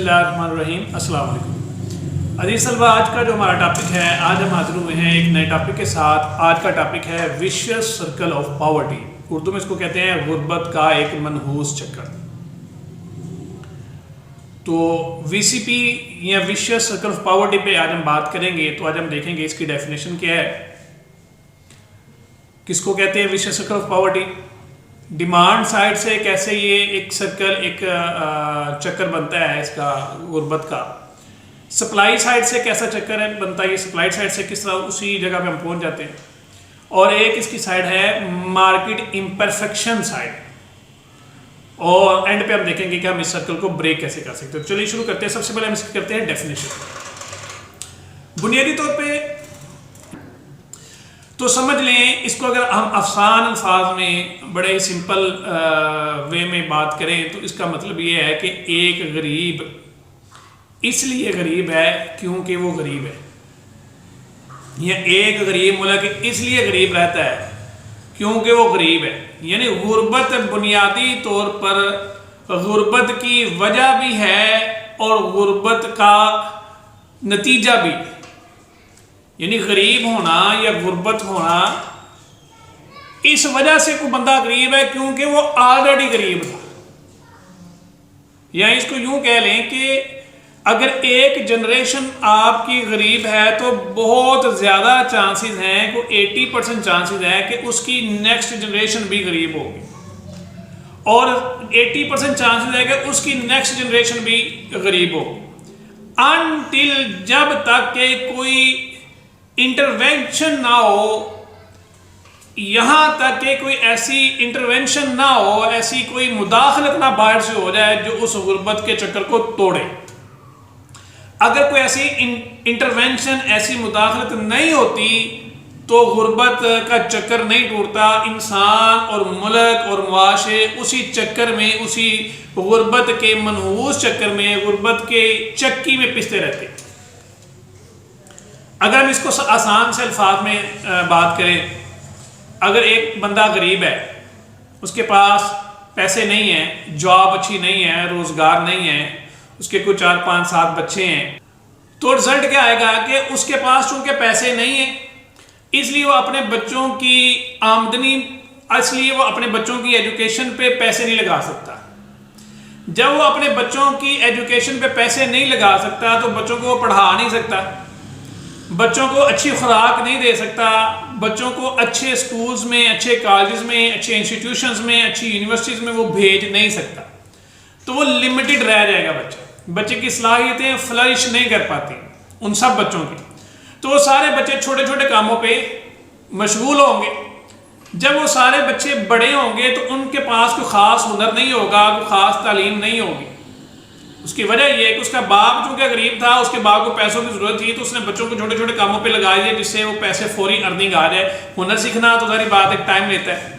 बिस्मिल्लाहिर्रहमानिर्रहीम अस्सलाम वालेकुम। अजीज़ तलबा, आज का जो हमारा टॉपिक है, आज हम हाजिर हुए हैं एक नए टॉपिक के साथ। आज का टॉपिक है vicious circle of poverty. Urdu में इसको कहते हैं गुर्बत का एक मनहूस चक्कर। तो वीसीपी या विशियस सर्कल ऑफ पॉवर्टी पे आज हम बात करेंगे। तो आज हम देखेंगे इसकी डेफिनेशन क्या है, किसको कहते हैं vicious circle of poverty, demand side से कैसे ये एक सर्कल एक चक्कर बनता है इसका गुर्बत का, सप्लाई साइड से कैसा चक्कर है बनता है, ये सप्लाई साइड से किस तरह उसी जगह पे हम पहुंच जाते हैं, और एक इसकी साइड है मार्केट इम्परफेक्शन साइड, और एंड पे हम देखेंगे कि हम इस सर्कल को ब्रेक कैसे कर सकते हैं। चलिए शुरू करते हैं। सबसे पहले हम इसकी करते हैं डेफिनेशन। बुनियादी तौर पे तो समझ लें इसको, अगर हम आसान अल्फाज में बड़े सिंपल वे में बात करें तो इसका मतलब ये है कि एक गरीब इसलिए गरीब है क्योंकि वो गरीब है, या एक गरीब मुल्क इसलिए गरीब रहता है क्योंकि वो गरीब है। यानी गुर्बत बुनियादी तौर पर गुर्बत की वजह भी है और गुर्बत का नतीजा भी। यानी गरीब होना या गुर्बत होना इस वजह से कोई बंदा गरीब है क्योंकि वो ऑलरेडी गरीब था। या इसको यूं कह लें कि अगर एक जनरेशन आपकी गरीब है तो बहुत ज़्यादा चांसेस हैं, को 80% चांसेस हैं कि उसकी नेक्स्ट जनरेशन भी गरीब होगी, और 80% चांसेस है कि उसकी नेक्स्ट जनरेशन भी गरीब होगी, अनटिल जब तक के कोई इंटरवेंशन ना हो, यहां तक कि कोई ऐसी इंटरवेंशन ना हो, ऐसी कोई मुदाखलत ना बाहर से हो जाए जो उस गुर्बत के चक्कर को तोड़े। अगर कोई ऐसी इंटरवेंशन, ऐसी मुदाखलत नहीं होती तो गुर्बत का चक्कर नहीं टूटता। इंसान और मुल्क और मुआशरे उसी चक्कर में, उसी गुर्बत के मनहूस चक्कर में, गुर्बत के चक्की में पिसते रहते। अगर हम इसको आसान से अल्फाज में बात करें, अगर एक बंदा गरीब है, उसके पास पैसे नहीं है, जॉब अच्छी नहीं है, रोज़गार नहीं है, उसके कुछ 4, 5, 7 बच्चे हैं, तो रिजल्ट क्या आएगा कि उसके पास चूंकि पैसे नहीं है इसलिए वो अपने बच्चों की आमदनी, इसलिए वो अपने बच्चों की एजुकेशन पे पैसे नहीं लगा सकता। जब वो अपने बच्चों की एजुकेशन पे पैसे नहीं लगा सकता तो बच्चों को वो पढ़ा नहीं सकता, बच्चों को अच्छी खुराक नहीं दे सकता, बच्चों को अच्छे स्कूल्स में, अच्छे कॉलेजेस में, अच्छे इंस्टीट्यूशंस में, अच्छी यूनिवर्सिटीज़ में वो भेज नहीं सकता। तो वो लिमिटेड रह जाएगा बच्चे की सलाहियतें फ्लरिश नहीं कर पाती उन सब बच्चों की। तो वो सारे बच्चे छोटे छोटे कामों पे मशगूल होंगे। जब वो सारे बच्चे बड़े होंगे तो उनके पास कोई ख़ास हुनर नहीं होगा, कोई ख़ास तालीम नहीं होगी। उसकी वजह यह है कि उसका बाप चूंकि गरीब था, उसके बाप को पैसों की ज़रूरत थी तो उसने बच्चों को छोटे छोटे कामों पे लगा दिया जिससे वो पैसे फौरी अर्निंग आ जाए। हुनर सीखना तो सारी बात एक टाइम लेता है,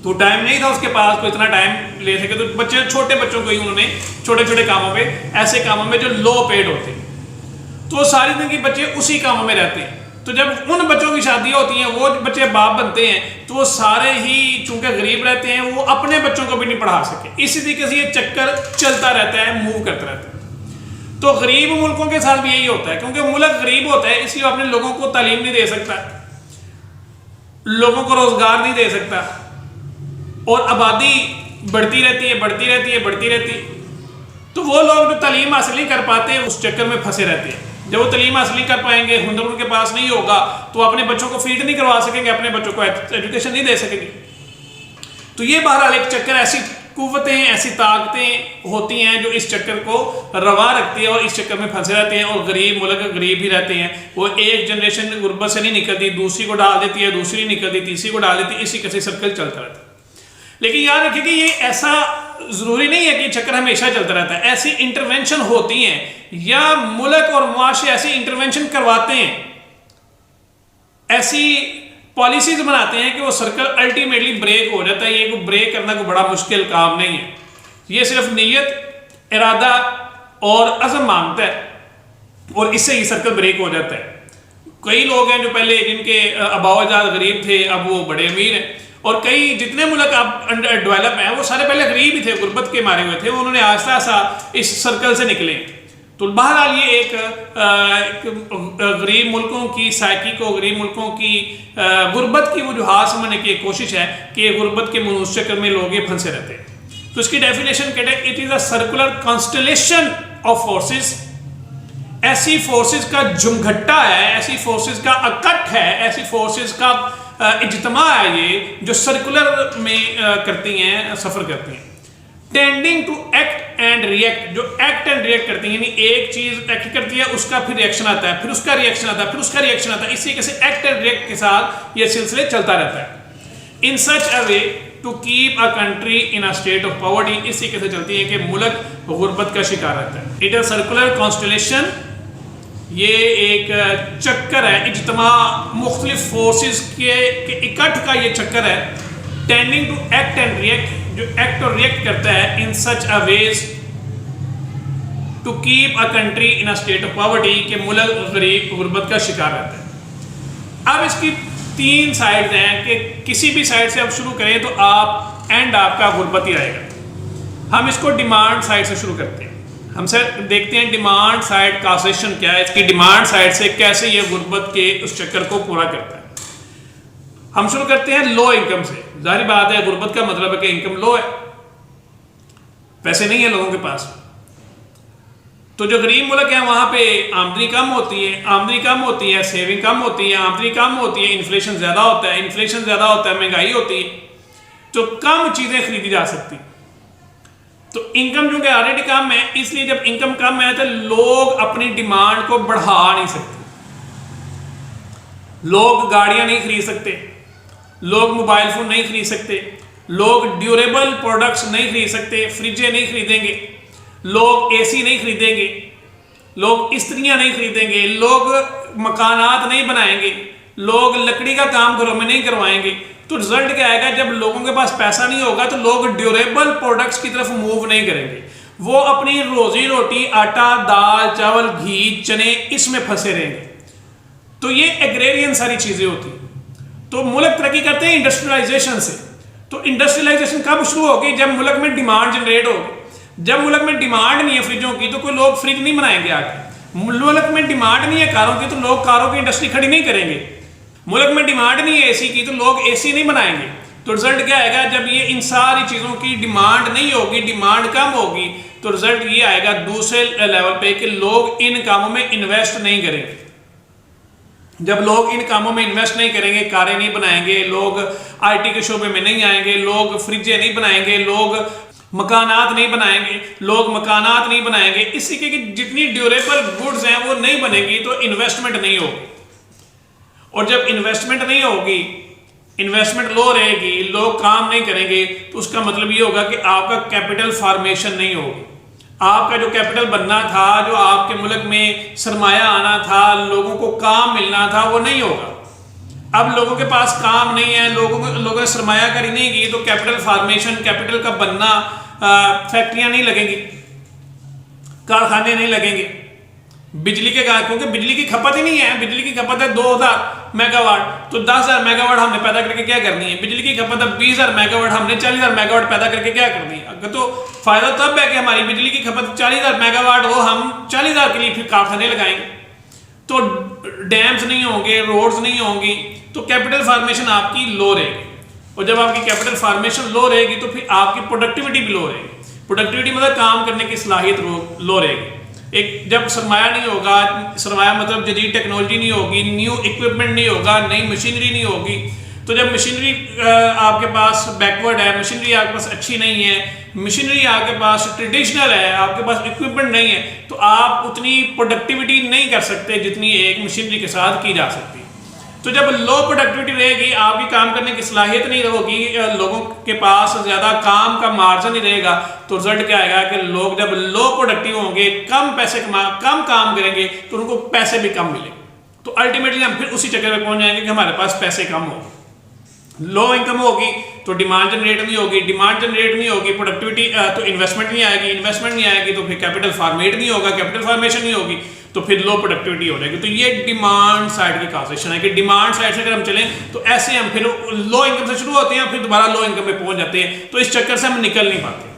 तो टाइम नहीं था उसके पास, कोई इतना टाइम ले सके, तो बच्चे छोटे बच्चों को ही उन्होंने छोटे छोटे कामों पे, ऐसे कामों में जो लो पेड होते हैं, तो सारी जिंदगी बच्चे उसी कामों में रहते हैं। तो जब उन बच्चों की शादियाँ होती हैं, वो बच्चे बाप बनते हैं, तो वो सारे ही चूंकि गरीब रहते हैं, वो अपने बच्चों को भी नहीं पढ़ा सके। इसी तरीके से ये चक्कर चलता रहता है, मूव करता रहता है। तो गरीब मुल्कों के साथ भी यही होता है, क्योंकि मुल्क गरीब होता है इसलिए अपने लोगों को तालीम नहीं दे सकता, लोगों को रोजगार नहीं दे सकता, और आबादी बढ़ती रहती है, बढ़ती रहती है, बढ़ती रहती है। तो वो लोग जो तालीम हासिल नहीं कर पाते उस चक्कर में फंसे रहते हैं। जब वो तालीम हासिल नहीं कर पाएंगे, हुनर उनके पास नहीं होगा, तो अपने बच्चों को फीड नहीं करवा सकेंगे, अपने बच्चों को एजुकेशन नहीं दे सकेंगे। तो ये बहरहाल एक चक्कर, ऐसी कुव्वतें, ऐसी ताकतें होती हैं जो इस चक्कर को रवा रखती है और इस चक्कर में फंसे रहते हैं, और गरीब मुल्क गरीब ही रहते हैं। वो एक जनरेशन गुर्बत से नहीं निकलती, दूसरी को डाल देती है, दूसरी निकलती, तीसरी को डाल देती है, इसी कैसे सर्कल चलता रहता है। लेकिन याद रखिए कि ये ऐसा ज़रूरी नहीं है कि चक्कर हमेशा चलता रहता है। ऐसी इंटरवेंशन होती हैं या मुल्क और मुआशरे ऐसी इंटरवेंशन करवाते हैं, ऐसी पॉलिसीज बनाते हैं कि वो सर्कल अल्टीमेटली ब्रेक हो जाता है। ये को ब्रेक करना कोई बड़ा मुश्किल काम नहीं है, ये सिर्फ नीयत, इरादा और अज़म मांगता है, और इससे ही सर्कल ब्रेक हो जाता है। कई लोग हैं जो पहले जिनके आबाओ अजाद गरीब थे, अब वो बड़े अमीर हैं, और कई जितने मुल्क अब डेवलप हैं वो सारे पहले गरीब ही थे, गुर्बत के मारे हुए थे, उन्होंने आहिस्ता आहिस्ता इस सर्कल से निकले। तो बहरहाल ये एक गरीब मुल्कों की साइकी को, गरीब मुल्कों की गुर्बत की वजूहात समझने की एक कोशिश है कि गुर्बत के मनुष्य चक्कर में लोग ये फंसे रहते हैं। तो इसकी डेफिनेशन कहते हैं it is a circular constellation of forces, ऐसी फोर्सेस का जुमघट्टा है, ऐसी फोर्सेस का अकट है, ऐसी फोर्सेस का इज्तिमा है ये जो सर्कुलर में करती हैं, सफ़र करती हैं। Tending to act and react, जो एक्ट एंड रिएक्ट करती हैं, यानी एक चीज़ एक्ट करती है, उसका फिर रिएक्शन आता है, फिर उसका रिएक्शन आता है, फिर उसका रिएक्शन आता है। इसी तरीके से एक्ट एंड रिएक्ट के साथ ये सिलसिले चलता रहता है। In such a way to keep a country in a state of poverty, इसी तरीके से चलती है कि मुल्क गुर्बत का शिकार रहता है। इट इज सर्कुलर कॉन्स्टलेशन, ये एक चक्कर है, इज्तिमा मुख्तलिफ फोर्सेस के इकट्ठ का ये चक्कर है। Tending to act and react, जो एक्ट और रिएक्ट करता है in such a ways to keep a country in a state of poverty, के मुल्क गरीब गुर्बत का शिकार रहता है। अब इसकी तीन साइड हैं कि किसी भी साइड से आप शुरू करें तो आप एंड आपका गुर्बत ही आएगा। हम इसको डिमांड साइड से शुरू करते हैं। हम सर देखते हैं डिमांड साइड कासेशन क्या है, इसकी डिमांड साइड से कैसे ये गुर्बत के उस चक्कर को पूरा करता है। हम शुरू करते हैं लो इनकम से। जाहिर बात है गुर्बत का मतलब है कि इनकम लो है, पैसे नहीं है लोगों के पास। तो जो गरीब मुल्क है वहां पे आमदनी कम होती है, आमदनी कम होती है, सेविंग कम होती है, आमदनी कम होती है, इन्फ्लेशन ज्यादा होता है, इन्फ्लेशन ज्यादा होता है, महंगाई होती है, तो कम चीजें खरीदी जा सकती। तो इनकम चूंकि ऑलरेडी कम है, इसलिए जब इनकम कम है तो लोग अपनी डिमांड को बढ़ा नहीं सकते। लोग गाड़ियां नहीं खरीद सकते, लोग मोबाइल फोन नहीं खरीद सकते, लोग ड्यूरेबल प्रोडक्ट्स नहीं खरीद सकते, फ्रिजें नहीं खरीदेंगे, लोग एसी नहीं खरीदेंगे, लोग इस्त्रियां नहीं खरीदेंगे, लोग मकानात नहीं बनाएंगे, लोग लकड़ी का काम घरों में नहीं करवाएंगे। तो रिजल्ट क्या आएगा, जब लोगों के पास पैसा नहीं होगा तो लोग ड्यूरेबल प्रोडक्ट्स की तरफ मूव नहीं करेंगे, वो अपनी रोजी रोटी आटा दाल चावल घी चने इसमें फंसे रहेंगे। तो ये एग्रेरियन सारी चीजें होती हैं। तो मुल्क तरक्की करते हैं इंडस्ट्रियलाइजेशन से। तो इंडस्ट्रियलाइजेशन कब शुरू होगी, जब मुल्क में डिमांड जनरेट होगी। जब मुल्क में डिमांड नहीं है फ्रिजों की तो कोई लोग फ्रिज नहीं बनाएंगे आके। मुल्क में डिमांड नहीं है कारों की तो लोग कारों की इंडस्ट्री खड़ी नहीं करेंगे। मुल्क में डिमांड नहीं है एसी की तो लोग एसी नहीं बनाएंगे। तो रिजल्ट क्या आएगा, जब ये इन सारी चीज़ों की डिमांड नहीं होगी, डिमांड कम होगी, तो रिजल्ट ये आएगा दूसरे लेवल पे कि लोग इन कामों में इन्वेस्ट नहीं करेंगे। जब लोग इन कामों में इन्वेस्ट नहीं करेंगे, कारें नहीं बनाएंगे, लोग आईटी के शोबे में नहीं आएंगे, लोग फ्रिजें नहीं बनाएंगे, लोग मकानात नहीं बनाएंगे, लोग मकानात नहीं बनाएंगे, इसी के जितनी ड्यूरेबल गुड्स हैं वो नहीं बनेगी, तो इन्वेस्टमेंट नहीं होगी। और जब इन्वेस्टमेंट नहीं होगी, इन्वेस्टमेंट लो रहेगी, लोग काम नहीं करेंगे, तो उसका मतलब ये होगा कि आपका कैपिटल फॉर्मेशन नहीं होगी। आपका जो कैपिटल बनना था, जो आपके मुल्क में सरमाया आना था, लोगों को काम मिलना था, वो नहीं होगा। अब लोगों के पास काम नहीं है, लोगों ने सरमायाकारी नहीं की, तो कैपिटल फॉर्मेशन, कैपिटल का बनना, फैक्ट्रियां नहीं लगेंगी, कारखाने नहीं लगेंगे, बिजली के क्योंकि बिजली की खपत ही नहीं है। बिजली की खपत है 2000 मेगावाट, तो 10,000 मेगावाट हमने पैदा करके क्या करनी है। बिजली की खपत है 20,000 मेगावाट, हमने 40,000 मेगावाट पैदा करके क्या करनी है। अगर तो फायदा तब है कि हमारी बिजली की खपत 40,000 मेगावाट हो, हम 40,000 के लिए फिर कारखाने लगाएंगे, तो डैम्स नहीं होंगे, रोड्स नहीं होंगी, तो कैपिटल फॉर्मेशन आपकी लो रहेगी। और जब आपकी कैपिटल फॉर्मेशन लो रहेगी तो फिर आपकी प्रोडक्टिविटी भी लो रहेगी। प्रोडक्टिविटी मतलब काम करने की सलाहियत लो रहेगी। एक जब सरमाया नहीं होगा, सरमाया मतलब जदीद टेक्नोलॉजी नहीं होगी, न्यू इक्विपमेंट नहीं होगा, नई मशीनरी नहीं होगी, तो जब मशीनरी आपके पास बैकवर्ड है, मशीनरी आपके पास अच्छी नहीं है, मशीनरी आपके पास ट्रेडिशनल है, आपके पास इक्विपमेंट नहीं है, तो आप उतनी प्रोडक्टिविटी नहीं कर सकते जितनी एक मशीनरी के साथ की जा सकती है। तो जब लो प्रोडक्टिविटी रहेगी, आपकी काम करने की सलाहियत नहीं होगी, लोगों के पास ज़्यादा काम का मार्जिन नहीं रहेगा, तो रिजल्ट क्या आएगा कि लोग जब लो प्रोडक्टिव होंगे, कम पैसे कम काम करेंगे, तो उनको पैसे भी कम मिलेंगे। तो अल्टीमेटली हम फिर उसी चक्कर में पहुंच जाएंगे कि हमारे पास पैसे कम होंगे। लो इनकम होगी तो डिमांड जनरेट नहीं होगी, डिमांड जनरेट नहीं होगी प्रोडक्टिविटी तो इन्वेस्टमेंट नहीं आएगी, इन्वेस्टमेंट नहीं आएगी तो फिर कैपिटल फॉर्मेट नहीं होगा, कैपिटल फॉर्मेशन नहीं होगी तो फिर लो प्रोडक्टिविटी हो जाएगी। तो ये डिमांड साइड की कॉजेशन है कि डिमांड साइड से अगर हम चलें तो ऐसे हम फिर लो इनकम से शुरू होते हैं फिर दोबारा लो इनकम में पहुंच जाते हैं, तो इस चक्कर से हम निकल नहीं पाते।